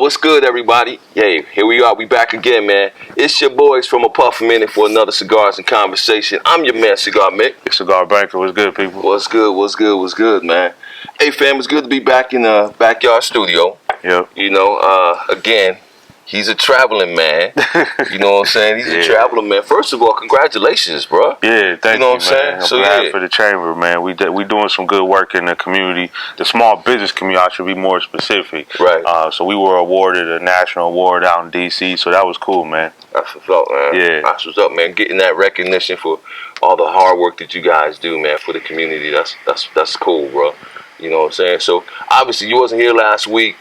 what's good, everybody? Hey, here we are. We back again, man. It's your boys from A Puff a Minute for another Cigars and Conversation. I'm your man, Cigar Mick. Cigar Banker, what's good, people? What's good, man? Hey, fam, it's good to be back in the backyard studio. Yep. Again, he's a traveling man. You know what I'm saying? He's a traveling man. First of all, congratulations, bro. Yeah, thank you, know what I'm saying? I'm glad for the chamber, man. We doing some good work in the community, the small business community. I should be more specific. Right. So we were awarded a national award out in D.C., so that was cool, man. That's what's up, man. Yeah. That's what's up, man. Getting that recognition for all the hard work that you guys do, man, for the community. That's cool, bro. You know what I'm saying? So obviously you wasn't here last week.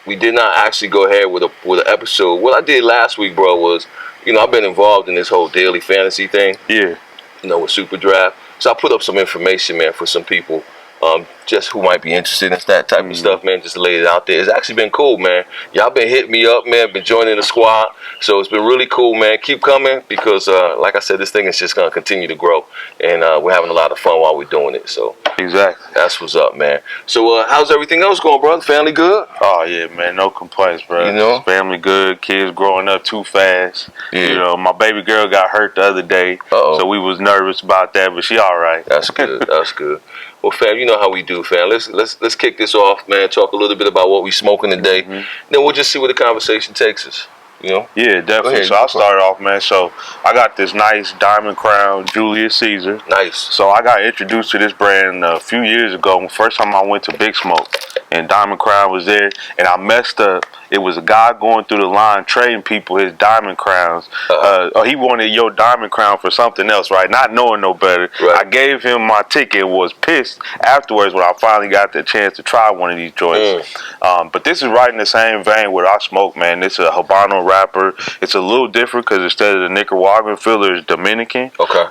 We did not actually go ahead with an episode. What I did last week, bro, was, I've been involved in this whole daily fantasy thing. Yeah. With Super Draft. So I put up some information, man, for some people, just who might be interested in that type of stuff, man. Just lay it out there. It's actually been cool, man. Y'all been hitting me up, man. Been joining the squad. So it's been really cool, man. Keep coming because, like I said, this thing is just going to continue to grow. And we're having a lot of fun while we're doing it. So exactly. That's what's up, man. So how's everything else going, brother? Family good? Oh, yeah, man. No complaints, bro. Family good. Kids growing up too fast. Yeah. My baby girl got hurt the other day. Uh-oh. So we was nervous about that, but she all right. That's good. That's good. Well, fam, you know how we do, fam. Let's kick this off, man. Talk a little bit about what we smoking today. Then we'll just see where the conversation takes us. Yeah, definitely. So I'll start off, man. So I got this nice Diamond Crown Julius Caesar. Nice. So I got introduced to this brand a few years ago. First time I went to Big Smoke, and Diamond Crown was there, and I messed up. It was a guy going through the line trading people his Diamond Crowns. He wanted your Diamond Crown for something else, right? Not knowing no better. Right. I gave him my ticket, was pissed afterwards when I finally got the chance to try one of these joints. But this is right in the same vein where I smoke, man. It's a Habano wrapper. It's a little different because instead of the Nicaraguan filler, it's Dominican. Okay.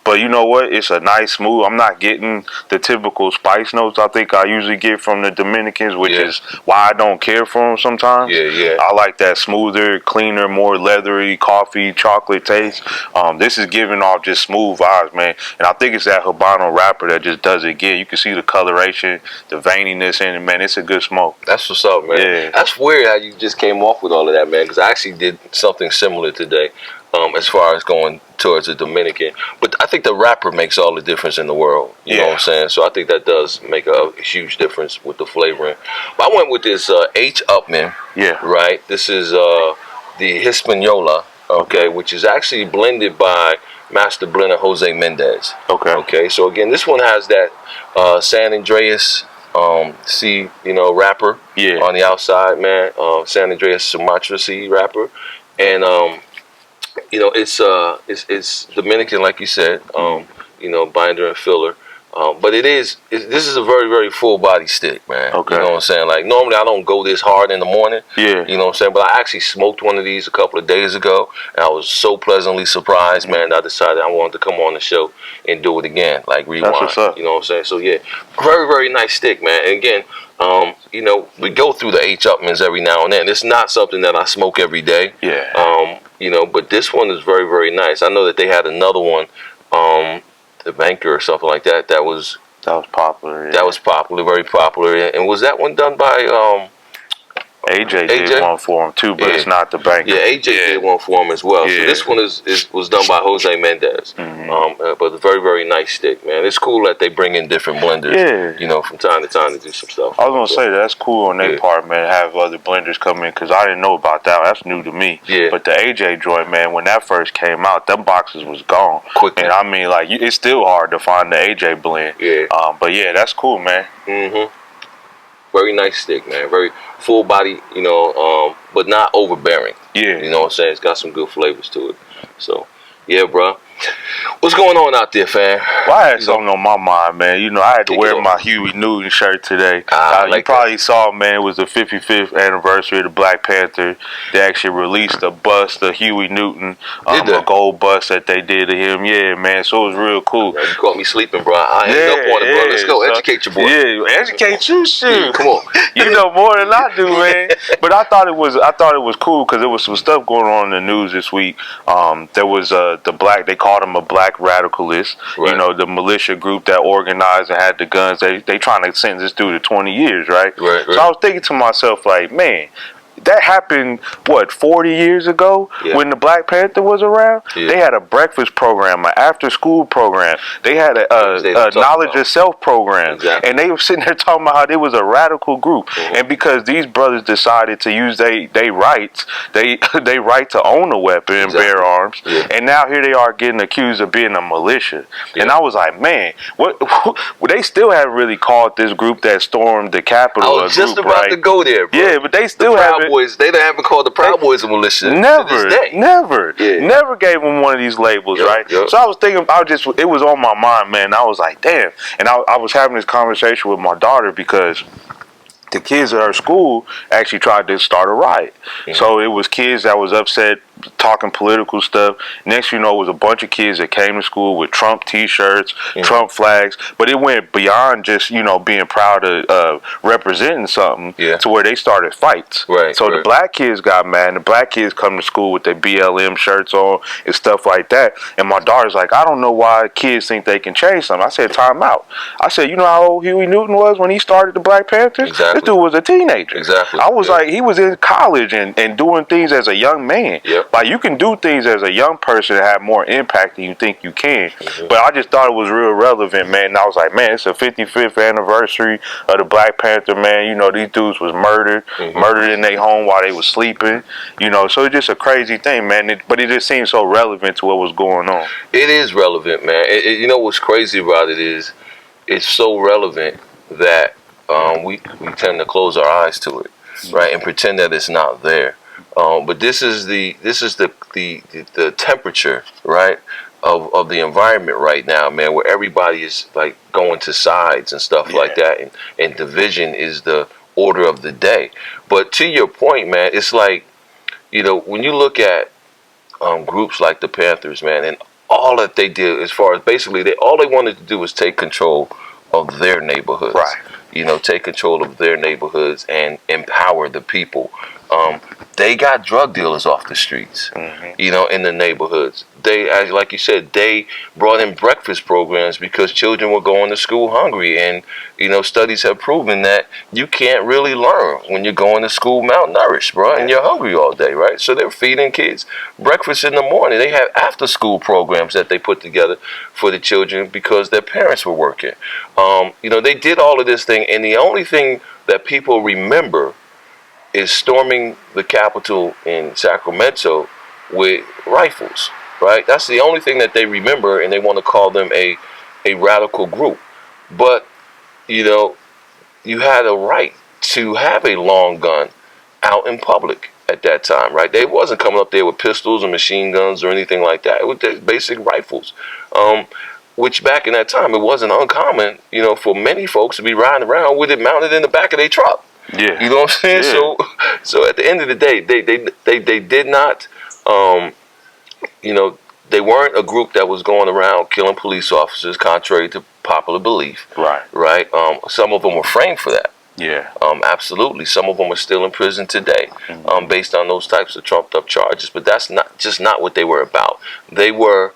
But you know what? It's a nice smooth. I'm not getting the typical spice notes I think I usually get from the Dominicans, which is why I don't care for them sometimes. Yeah. I like that smoother, cleaner, more leathery, coffee, chocolate taste. This is giving off just smooth vibes, man. And I think it's that Habano wrapper that just does it again. You can see the coloration, the veininess in it, man. It's a good smoke. That's what's up, man. Yeah. That's weird how you just came off with all of that, man, because I actually did something similar today as far as going towards a Dominican. But I think the wrapper makes all the difference in the world. You know what I'm saying? So I think that does make a huge difference with the flavoring. But I went with this H. Upman. Yeah. Right? This is the Hispaniola, okay, which is actually blended by master blender Jose Mendez. Okay. So again, this one has that San Andreas C, wrapper on the outside, man. San Andreas Sumatra C wrapper. And it's Dominican, like you said, binder and filler. But this is a very, very full body stick, man. Okay. You know what I'm saying? Like, normally I don't go this hard in the morning. Yeah. You know what I'm saying? But I actually smoked one of these a couple of days ago, and I was so pleasantly surprised, man, I decided I wanted to come on the show and do it again, like rewind. That's what's up. You know what I'm saying? So, yeah, very, very nice stick, man. And again, we go through the H. Upmans every now and then. It's not something that I smoke every day. Yeah. But this one is very, very nice. I know that they had another one, the Banker or something like that. That was popular. Yeah. That was popular, very popular. And was that one done by AJ did one for him too, but it's not the Banker. Yeah, AJ did one for him as well. Yeah. So this one was done by Jose Mendez. But a very, very nice stick, man. It's cool that they bring in different blenders. From time to time to do some stuff. I was gonna say that's cool on their part, man. Have other blenders come in because I didn't know about that. That's new to me. Yeah. But the AJ joint, man, when that first came out, them boxes was gone Quickly. And I mean, like, it's still hard to find the AJ blend. Yeah. But yeah, that's cool, man. Very nice stick, man. Very full body, but not overbearing. Yeah. You know what I'm saying? It's got some good flavors to it. So, yeah, bro. What's going on out there, fam? Well, I had something on my mind, man. I had to wear my Huey Newton shirt today. You probably saw, man, it was the 55th anniversary of the Black Panther. They actually released a bust of Huey Newton, a gold bust that they did to him. Yeah, man, so it was real cool. You caught me sleeping, bro. I ended up on it, bro. Let's go. Educate your boy. Yeah, educate you, shit. Come on. You know more than I do, man. But I thought it was cool because there was some stuff going on in the news this week. There was they called him a Black black radicalists. Right. You know, the militia group that organized and had the guns. They trying to sentence this dude to 20 years, right? Right. So I was thinking to myself, like, man, that happened, what, 40 years ago when the Black Panther was around? Yeah. They had a breakfast program, an after-school program. They had a knowledge of self program. Exactly. And they were sitting there talking about how they was a radical group. And because these brothers decided to use they rights, they right to own a weapon and bear arms. Yeah. And now here they are getting accused of being a militia. And I was like, man, what they still haven't really called this group that stormed the Capitol. I was just about to go there, bro. Yeah, but they still haven't. They haven't called the Proud Boys a militia. Never, to this day. Never gave them one of these labels, right? So I was thinking, it was on my mind, man. I was like, damn. And I was having this conversation with my daughter because the kids at her school actually tried to start a riot. So it was kids that was upset, talking political stuff. Next, you know, it was a bunch of kids that came to school with Trump T-shirts, Trump flags. But it went beyond just, you know, being proud of representing something to where they started fights. So the black kids got mad, and the black kids come to school with their BLM shirts on and stuff like that. And my daughter's like, I don't know why kids think they can change something. I said, time out. I said, you know how old Huey Newton was when he started the Black Panthers? This dude was a teenager. I was like, he was in college and doing things as a young man. Like, you can do things as a young person that have more impact than you think you can. But I just thought it was real relevant, man. And I was like, man, it's a 55th anniversary of the Black Panther, man. You know, these dudes was murdered in their home while they was sleeping. You know, so it's just a crazy thing, man. But it just seems so relevant to what was going on. It is relevant, man. You know what's crazy about it is it's so relevant that we tend to close our eyes to it, right, and pretend that it's not there. But this is the temperature, right, of the environment right now, man, where everybody is like going to sides and stuff like that, and division is the order of the day. But to your point, man, it's like, you know, when you look at groups like the Panthers, man, and all that they did as far as basically all they wanted to do was take control of their neighborhoods. You know, take control of their neighborhoods and empower the people. They got drug dealers off the streets, you know, in the neighborhoods. They, as like you said, they brought in breakfast programs because children were going to school hungry. And, you know, studies have proven that you can't really learn when you're going to school malnourished, bro, and you're hungry all day, right? So they're feeding kids breakfast in the morning. They have after-school programs that they put together for the children because their parents were working. You know, they did all of this thing, and the only thing that people remember is storming the Capitol in Sacramento with rifles, right? That's the only thing that they remember, and they want to call them a radical group. But, you know, you had a right to have a long gun out in public at that time, right? They wasn't coming up there with pistols or machine guns or anything like that. It was just basic rifles, which back in that time, it wasn't uncommon, you know, for many folks to be riding around with it mounted in the back of their truck. You know what I'm saying? So at the end of the day, they did not, you know, they weren't a group that was going around killing police officers, contrary to popular belief. Right. Some of them were framed for that. Absolutely. Some of them are still in prison today, based on those types of trumped up charges. But that's not what they were about. They were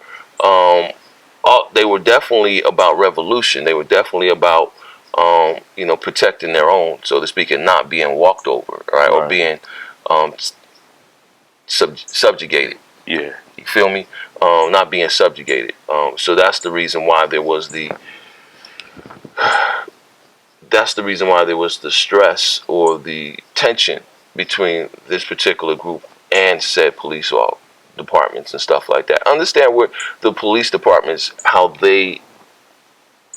definitely about revolution. They were definitely about you know, protecting their own, so to speak, and not being walked over, right? Or being subjugated. You feel me? Not being subjugated. So that's the reason why there was the stress or the tension between this particular group and said police departments and stuff like that. Understand where the police departments, how they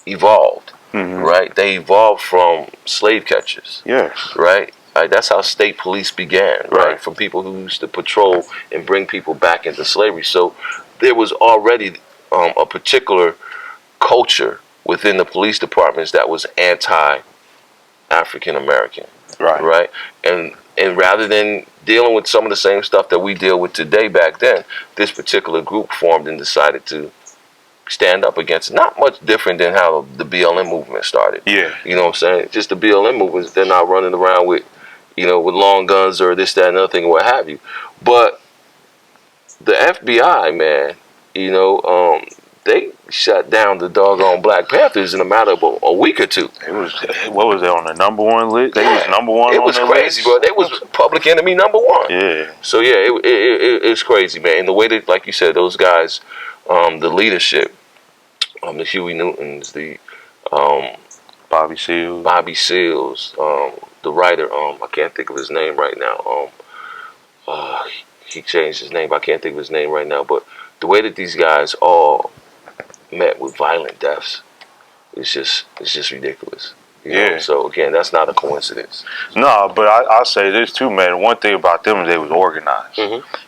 evolved. Right? They evolved from slave catchers. Right? That's how state police began, right? From people who used to patrol and bring people back into slavery. So there was already a particular culture within the police departments that was anti-African American. Right? And rather than dealing with some of the same stuff that we deal with today back then, this particular group formed and decided to stand up against, not much different than how the BLM movement started. You know what I'm saying? Just the BLM movement, they're not running around with, you know, with long guns or this, that, and other thing, or what have you. But the FBI, man, you know, shut down the doggone Black Panthers in a matter of a week or two. It was, what was they on the #1 list? They was #1. It was crazy, bro. They was public enemy #1. Yeah. So yeah, it's crazy, man. And the way that, like you said, those guys, the leadership, the Huey Newtons, the Bobby Seals, the writer, I can't think of his name right now. He changed his name. I can't think of his name right now. But the way that these guys all met with violent deaths, it's just ridiculous. You know? So again, that's not a coincidence. No, but I'll say this too, man. One thing about them is they was organized.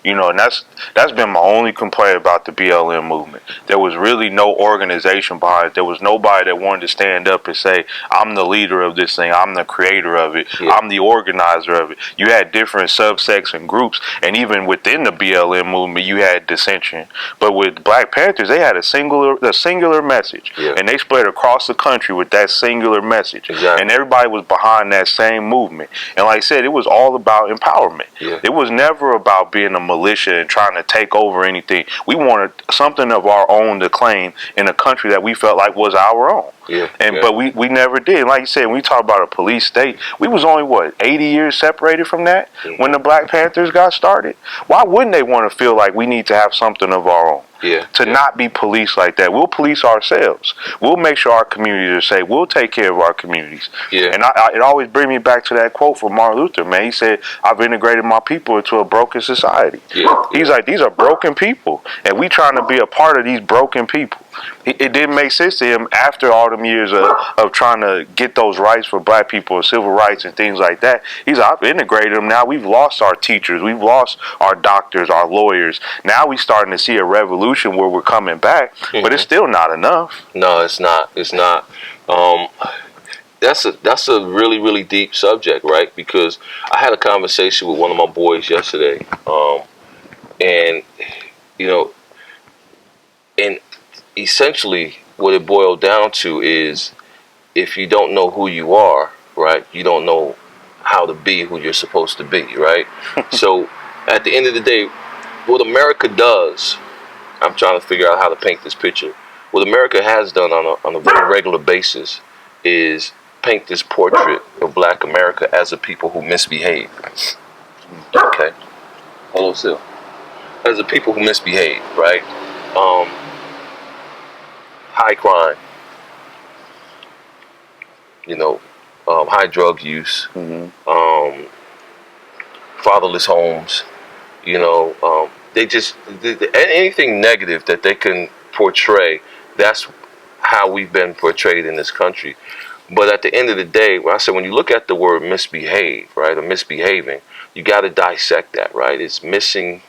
You know, and that's been my only complaint about the BLM movement. There was really no organization behind it. There was nobody that wanted to stand up and say, I'm the leader of this thing. I'm the creator of it. I'm the organizer of it. You had different subsects and groups, and even within the BLM movement, you had dissension. But with Black Panthers, they had a singular message, and they spread across the country with that singular message. Exactly. And everybody was behind that same movement. And like I said, it was all about empowerment. It was never about being a militia and trying to take over anything. We wanted something of our own to claim in a country that we felt like was our own. But we never did. Like you said, when we talk about a police state, we was only, what, 80 years separated from that when the Black Panthers got started? Why wouldn't they want to feel like we need to have something of our own? To not be policed like that. We'll police ourselves. We'll make sure our communities are safe. We'll take care of our communities. And it always brings me back to that quote from Martin Luther, man. He said, I've integrated my people into a broken society. He's like, these are broken people, and we trying to be a part of these broken people. It didn't make sense to him after all them years of trying to get those rights for black people, civil rights and things like that. He's like, I've integrated them now. We've lost our teachers. We've lost our doctors, our lawyers. Now we're starting to see a revolution where we're coming back, but it's still not enough. No, it's not. It's not. That's a really, really deep subject, right? Because I had a conversation with one of my boys yesterday, and you know, and essentially what it boiled down to is, if you don't know who you are, right, you don't know how to be who you're supposed to be, right? So at the end of the day, what America does, I'm trying to figure out how to paint this picture. What America has done on a very regular basis is paint this portrait of Black America as a people who misbehave. Okay? Hold on still. As a people who misbehave, right? High crime, you know, high drug use, fatherless homes, you know, anything negative that they can portray, that's how we've been portrayed in this country. But at the end of the day, when you look at the word misbehave, right, or misbehaving, you got to dissect that, right? It's missing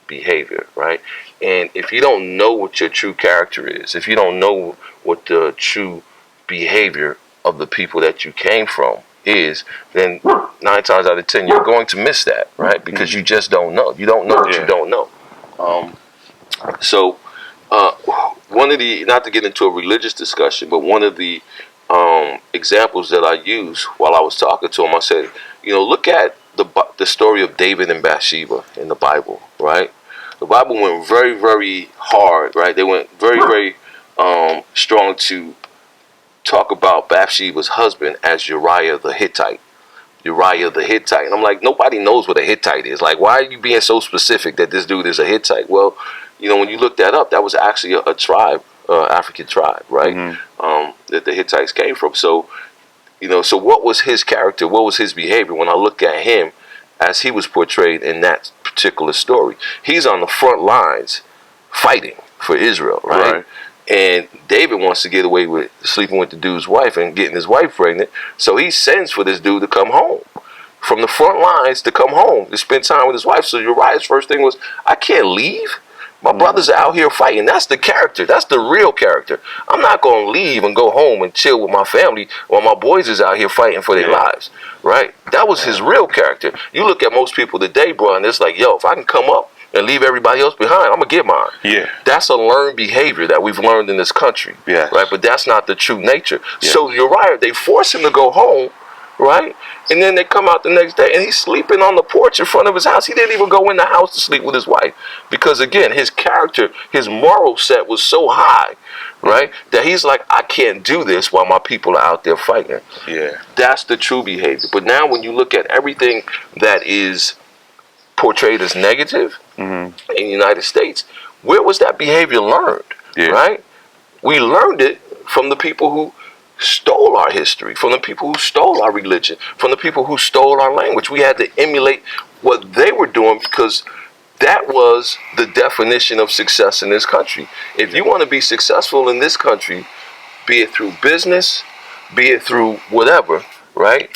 behavior, right? And if you don't know what your true character is, if you don't know what the true behavior of the people that you came from is, then 9 times out of 10 you're going to miss that, right? Because you just don't know. You don't know what you don't know. So one of the, not to get into a religious discussion, but one of the examples that I used while I was talking to him, I said, you know, look at the story of David and Bathsheba in the Bible, right? The Bible went very, very hard, right? They went very, very strong to talk about Bathsheba's husband as Uriah the Hittite. Uriah the Hittite. And I'm like, nobody knows what a Hittite is. Like, why are you being so specific that this dude is a Hittite? Well, you know, when you look that up, that was actually a tribe, African tribe, right? That the Hittites came from. So, you know, so what was his character? What was his behavior? When I look at him as he was portrayed in that particular story, he's on the front lines fighting for Israel, right? And David wants to get away with sleeping with the dude's wife and getting his wife pregnant. So he sends for this dude to come home from the front lines, to come home to spend time with his wife. So Uriah's first thing was, I can't leave. My brothers are out here fighting. That's the character. That's the real character. I'm not going to leave and go home and chill with my family while my boys is out here fighting for their lives, right? That was his real character. You look at most people today, bro, and it's like, yo, if I can come up and leave everybody else behind, I'm going to get mine. That's a learned behavior that we've learned in this country, right? But that's not the true nature. So Uriah, they force him to go home right? And then they come out the next day and he's sleeping on the porch in front of his house. He didn't even go in the house to sleep with his wife because, again, his character, his moral set was so high, right, that he's like, I can't do this while my people are out there fighting. Yeah. That's the true behavior. But now when you look at everything that is portrayed as negative in the United States, where was that behavior learned, right? We learned it from the people who stole our history, from the people who stole our religion, from the people who stole our language. We had to emulate what they were doing because that was the definition of success in this country. If you want to be successful in this country, be it through business, be it through whatever, right?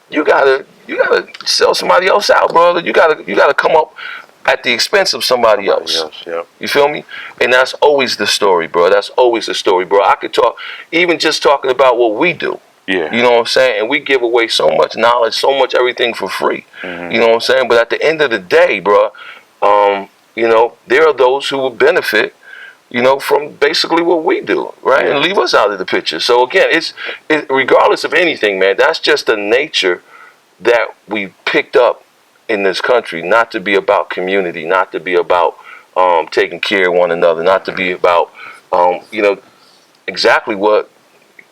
You gotta sell somebody else out, brother. You gotta come up at the expense of somebody else. Yep. You feel me? And that's always the story, bro. That's always the story, bro. I could talk, even just talking about what we do. Yeah. You know what I'm saying? And we give away so much knowledge, so much everything for free. You know what I'm saying? But at the end of the day, bro, you know, there are those who will benefit, you know, from basically what we do, right? And leave us out of the picture. So again, it's regardless of anything, man, that's just the nature that we picked up in this country, not to be about community, not to be about taking care of one another, not to be about, you know, exactly what,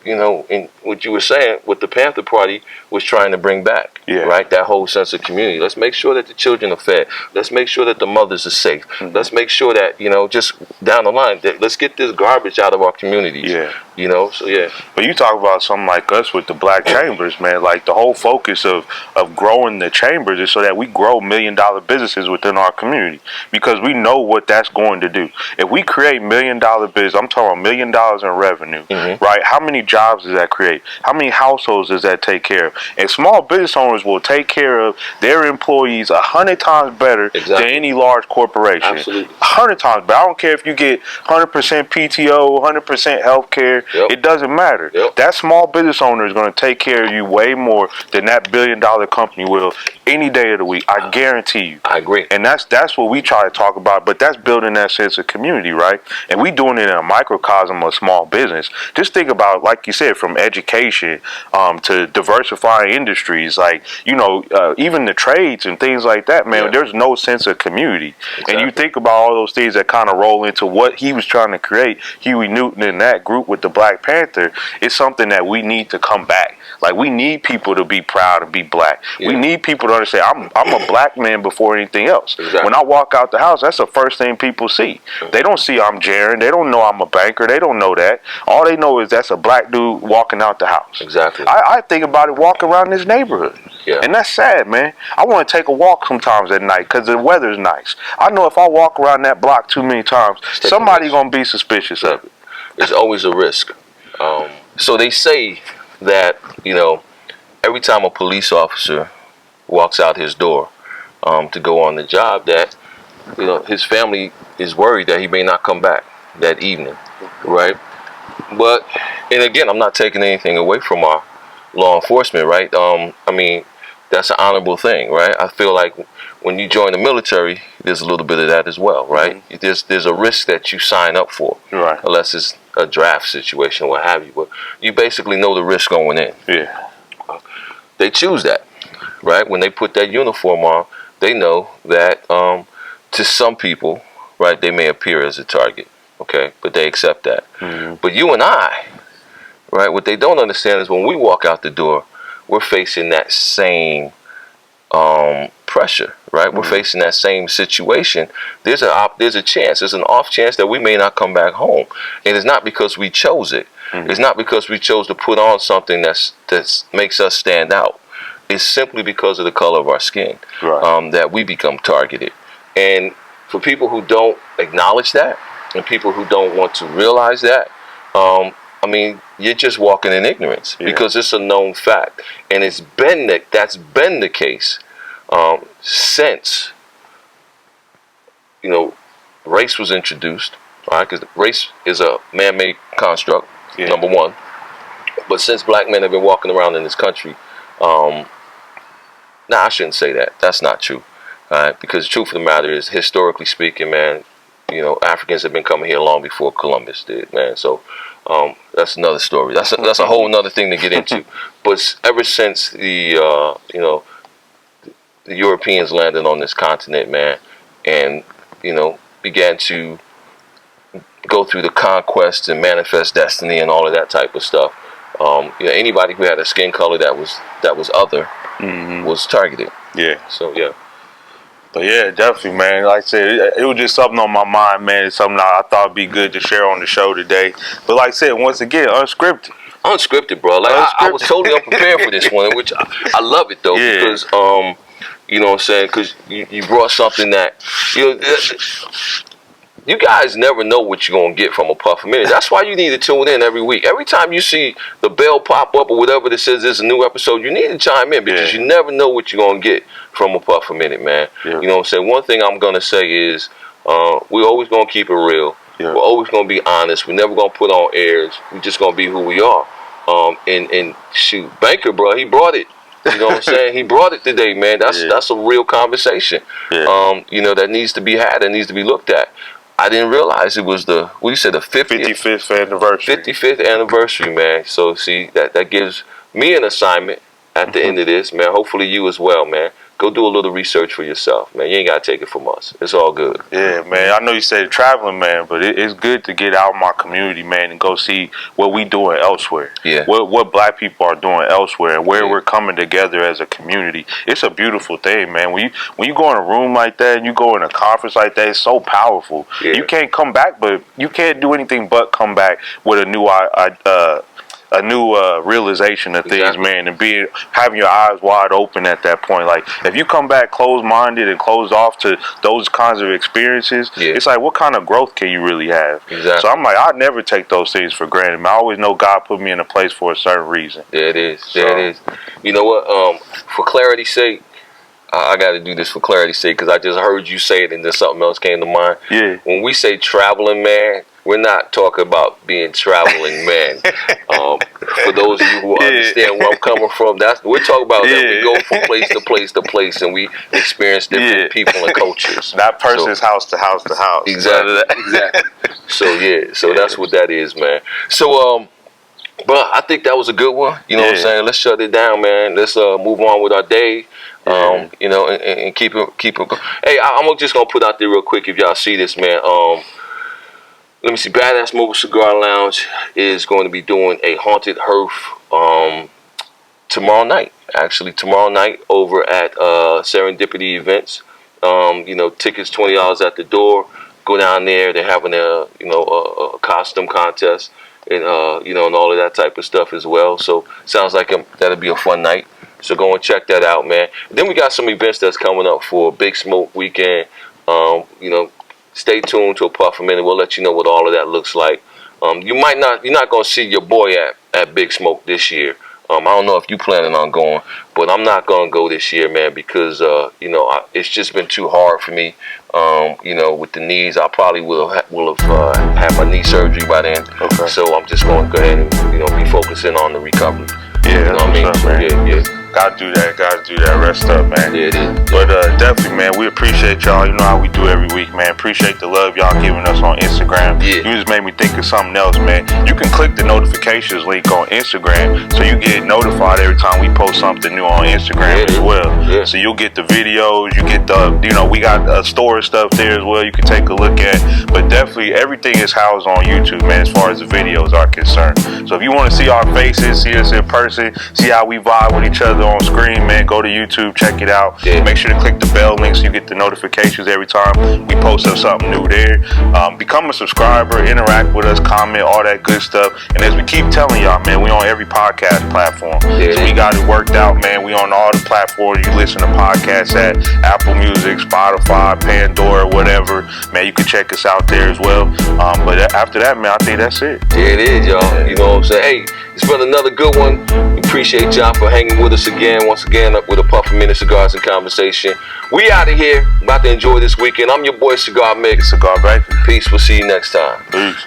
you know, in what you were saying, what the Panther Party was trying to bring back, right? That whole sense of community. Let's make sure that the children are fed. Let's make sure that the mothers are safe. Let's make sure that, you know, just down the line, that let's get this garbage out of our communities. You know, so But you talk about something like us with the Black Chambers, man. Like the whole focus of growing the chambers is so that we grow $1 million businesses within our community because we know what that's going to do. If we create $1 million business, I'm talking $1 million in revenue, right? How many jobs does that create? How many households does that take care of? And small business owners will take care of their employees 100 times better than any large corporation. Absolutely. 100 times better. I don't care if you get 100% PTO, 100% health care. It doesn't matter. That small business owner is going to take care of you way more than that $1 billion company will any day of the week. I guarantee you. I agree. And that's what we try to talk about, but that's building that sense of community, right? And we doing it in a microcosm of small business. Just think about, like you said, from education to diversifying industries, like, you know, even the trades and things like that, man, there's no sense of community. And you think about all those things that kind of roll into what he was trying to create, Huey Newton and that group with the Black Panther. It's something that we need to come back. Like, we need people to be proud and be black. We need people to understand I'm a black man before anything else. When I walk out the house, that's the first thing people see. They don't see I'm Jaron. They don't know I'm a banker. They don't know that. All they know is that's a black dude walking out the house. I think about it walking around this neighborhood. And that's sad, man. I want to take a walk sometimes at night because the weather's nice. I know if I walk around that block too many times, somebody's going to be suspicious of it. There's always a risk. So they say that, you know, every time a police officer walks out his door to go on the job, that, you know, his family is worried that he may not come back that evening, right? But, and again, I'm not taking anything away from our law enforcement, right? I mean, that's an honorable thing, right? I feel like when you join the military, there's a little bit of that as well, right? There's a risk that you sign up for, unless it's a draft situation or what have you. But you basically know the risk going in. They choose that, right? When they put that uniform on, they know that to some people, right, they may appear as a target, okay? But they accept that. But you and I, right, what they don't understand is when we walk out the door, we're facing that same pressure, right? We're facing that same situation. There's a chance, there's an off chance that we may not come back home. And it's not because we chose it. It's not because we chose to put on something that makes us stand out. It's simply because of the color of our skin that we become targeted. And for people who don't acknowledge that, and people who don't want to realize that, I mean, you're just walking in ignorance because it's a known fact, and that's been the case since, you know, race was introduced. All right, because race is a man-made construct, number one. But since black men have been walking around in this country, I shouldn't say that. That's not true. All right, because the truth of the matter is, historically speaking, man, Africans have been coming here long before Columbus did, man. So that's another story. That's a whole nother thing to get into. But ever since the Europeans landed on this continent, man, and began to go through the conquest and manifest destiny and all of that type of stuff. Anybody who had a skin color that was other was targeted. Yeah. So yeah. But yeah, definitely, man. Like I said, it was just something on my mind, man. It's something I thought would be good to share on the show today. But like I said, once again, unscripted. Unscripted, bro. Like I was totally unprepared for this one, which I love it though, because you know what I'm saying? Because you brought something that you guys never know what you're going to get from a Puff a Minute. That's why you need to tune in every week. Every time you see the bell pop up or whatever that says there's a new episode, you need to chime in, because you never know what you're going to get from a Puff a Minute, man. Yeah. You know what I'm saying? One thing I'm going to say is we're always going to keep it real. Yeah. We're always going to be honest. We're never going to put on airs. We're just going to be who we are. And shoot, Banker, bro, he brought it. You know what I'm saying? He brought it today, man. That's a real conversation. Yeah. That needs to be had, that needs to be looked at. I didn't realize it was the 55th anniversary. 55th anniversary, man. So see, that gives me an assignment at the end of this, man. Hopefully you as well, man. Go do a little research for yourself, man. You ain't got to take it from us. It's all good. Yeah, man. I know you said traveling, man, but it's good to get out of my community, man, and go see what we doing elsewhere. Yeah. What black people are doing elsewhere and where we're coming together as a community. It's a beautiful thing, man. When you go in a room like that and you go in a conference like that, it's so powerful. Yeah. You can't come back, but you can't do anything but come back with a new realization of things, man, and having your eyes wide open at that point. Like, if you come back closed-minded and closed off to those kinds of experiences, it's like, what kind of growth can you really have? Exactly. So I'm like, I never take those things for granted, man. I always know God put me in a place for a certain reason. There it is. There it is. You know what? For clarity's sake, I got to do this for clarity's sake, because I just heard you say it and then something else came to mind. Yeah. When we say traveling, man, we're not talking about being traveling, man. For those of you who understand where I'm coming from, we're talking about that we go from place to place to place, and we experience different people and cultures. That person's house to house to house. Exactly. Exactly. So that's what that is, man. So but I think that was a good one. You know what I'm saying? Let's shut it down, man. Let's move on with our day. And keep it. Hey, I'm just gonna put out there real quick, if y'all see this, man. Let me see. Badass Mobile Cigar Lounge is going to be doing a haunted hearth tomorrow night. Actually, tomorrow night over at Serendipity Events. Tickets $20 at the door. Go down there. They're having a costume contest and and all of that type of stuff as well. So sounds like that'll be a fun night. So go and check that out, man. Then we got some events that's coming up for Big Smoke Weekend. Stay tuned to a Puff a Minute. We'll let you know what all of that looks like. You're not gonna see your boy at Big Smoke this year. I don't know if you planning on going, but I'm not gonna go this year, man, because it's just been too hard for me. With the knees, I probably will have had my knee surgery by then. Okay. So I'm just gonna go ahead and be focusing on the recovery. Yeah, you know what I mean? Yeah. Gotta do that. Rest up, man. Yeah, it is. But definitely, man, we appreciate y'all. You know how we do every week, man. Appreciate the love y'all giving us on Instagram. Yeah. You just made me think of something else, man. You can click the notifications link on Instagram, so you get notified every time we post something new on Instagram as well. Yeah. So you'll get the videos, you get we got store stuff there as well you can take a look at. But definitely, everything is housed on YouTube, man, as far as the videos are concerned. So if you want to see our faces, see us in person, see how we vibe with each other on screen, man, go to YouTube, check it out. Yeah. Make sure to click the bell link so you get the notifications every time we post up something new there. Become a subscriber, interact with us, comment, all that good stuff. And as we keep telling y'all, man, we on every podcast platform. Yeah. So we got it worked out, man. We on all the platforms you listen to podcasts at. Apple Music, Spotify, Pandora, whatever. Man, you can check us out there as well. But after that, man, I think that's it. Yeah, it is, y'all. You know what I'm saying? Hey, it's been another good one. We appreciate y'all for hanging with us once again, up with a Puff a Minute Cigars and Conversation. We out of here. About to enjoy this weekend. I'm your boy, Cigar Mix. Cigar Banker. Peace. We'll see you next time. Peace.